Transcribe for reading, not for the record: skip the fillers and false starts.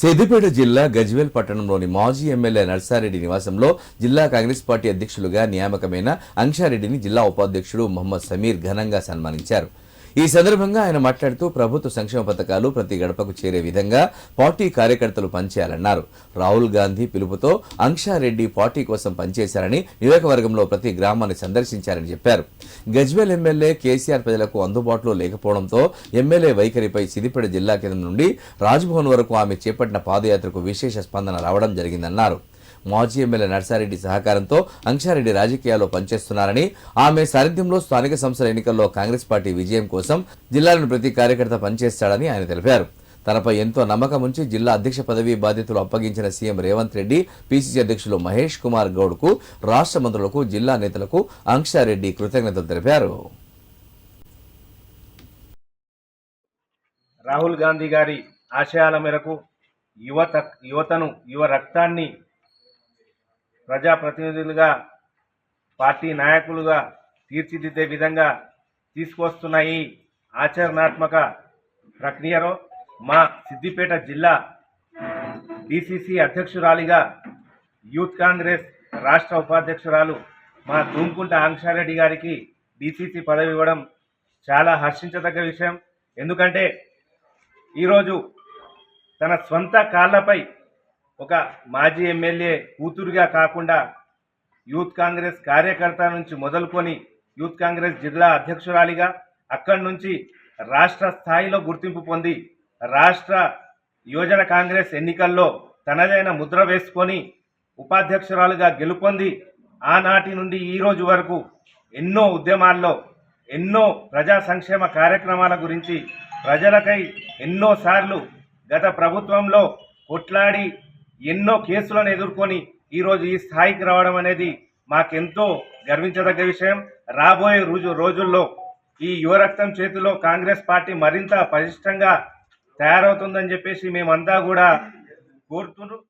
సిద్దిపేట జిల్లా గజ్వేల్ పట్టణంలోని మాజీ ఎమ్మెల్యే నర్సారెడ్డి నివాసంలో జిల్లా కాంగ్రెస్ పార్టీ అధ్యక్షులుగా నియామకమైన అంక్షారెడ్డిని జిల్లా ఉపాధ్యక్షుడు మహమ్మద్ సమీర్ ఘనంగా సన్మానించారు. ఈ సందర్భంగా ఆయన మాట్లాడుతూ ప్రభుత్వ సంక్షేమ పథకాలు ప్రతి గడపకు చేరే విధంగా పార్టీ కార్యకర్తలు పనిచేయాలన్నారు. రాహుల్ గాంధీ పిలుపుతో అంక్షారెడ్డి పార్టీ కోసం పనిచేశారని, నియోజకవర్గంలో ప్రతి గ్రామాన్ని సందర్శించారని చెప్పారు. గజ్వేల్ ఎమ్మెల్యే కేసీఆర్ ప్రజలకు అందుబాటులో లేకపోవడంతో ఎమ్మెల్యే వైఖరిపై సిద్దిపేట జిల్లా కేంద్రం నుండి రాజ్భవన్ వరకు ఆమె చేపట్టిన పాదయాత్రకు విశేష స్పందన రావడం జరిగిందన్నారు. మాజీ ఎమ్మెల్యే నర్సారెడ్డి సహకారంతో అంక్షారెడ్డి రాజకీయాల్లో పనిచేస్తున్నారని, ఆమె సారథ్యంలో స్థానిక సంస్థల ఎన్నికల్లో కాంగ్రెస్ పార్టీ విజయం కోసం జిల్లాలోని ప్రతి కార్యకర్త పనిచేస్తాడని ఆయన తెలిపారు. తనపై ఎంతో నమ్మకం ఉంచి జిల్లా అధ్యక్ష పదవి బాధ్యతలు అప్పగించిన సీఎం రేవంత్ రెడ్డి, పీసీసీ అధ్యక్షులు మహేష్ కుమార్ గౌడ్కు, రాష్ట్ర మంత్రులకు, జిల్లా నేతలకు అంక్షారెడ్డి కృతజ్ఞతలు తెలిపారు. రాహుల్ గాంధీ గారి ఆశయాల మేరకు యువ రక్తాన్ని ప్రజాప్రతినిధులుగా, పార్టీ నాయకులుగా తీర్చిదిద్దే విధంగా తీసుకొస్తున్న ఈ ఆచరణాత్మక ప్రక్రియలో మా సిద్దిపేట జిల్లా డిసిసి అధ్యక్షురాలిగా, యూత్ కాంగ్రెస్ రాష్ట్ర ఉపాధ్యక్షురాలు మా ధూమ్కుంట అంక్షారెడ్డి గారికి డిసిసి పదవి ఇవ్వడం చాలా హర్షించదగ్గ విషయం. ఎందుకంటే ఈరోజు తన స్వంత కాళ్ళపై ఒక మాజీ ఎమ్మెల్యే కూతురుగా కాకుండా యూత్ కాంగ్రెస్ కార్యకర్త నుంచి మొదలుకొని యూత్ కాంగ్రెస్ జిల్లా అధ్యక్షురాలిగా, అక్కడి నుంచి రాష్ట్ర స్థాయిలో గుర్తింపు పొంది రాష్ట్ర యువజన కాంగ్రెస్ ఎన్నికల్లో తనదైన ముద్ర వేసుకొని ఉపాధ్యక్షురాలుగా గెలుపొంది ఆనాటి నుండి ఈ రోజు వరకు ఎన్నో ఉద్యమాల్లో, ఎన్నో ప్రజా సంక్షేమ కార్యక్రమాల గురించి ప్రజలకై ఎన్నోసార్లు గత ప్రభుత్వంలో కొట్లాడి ఎన్నో కేసులను ఎదుర్కొని ఈరోజు ఈ స్థాయికి రావడం అనేది మాకెంతో గర్వించదగ్గ విషయం. రాబోయే రోజుల్లో ఈ యువరక్తం చేతిలో కాంగ్రెస్ పార్టీ మరింత పటిష్టంగా తయారవుతుందని చెప్పేసి మేమంతా కూడా కోరుతున్నారు.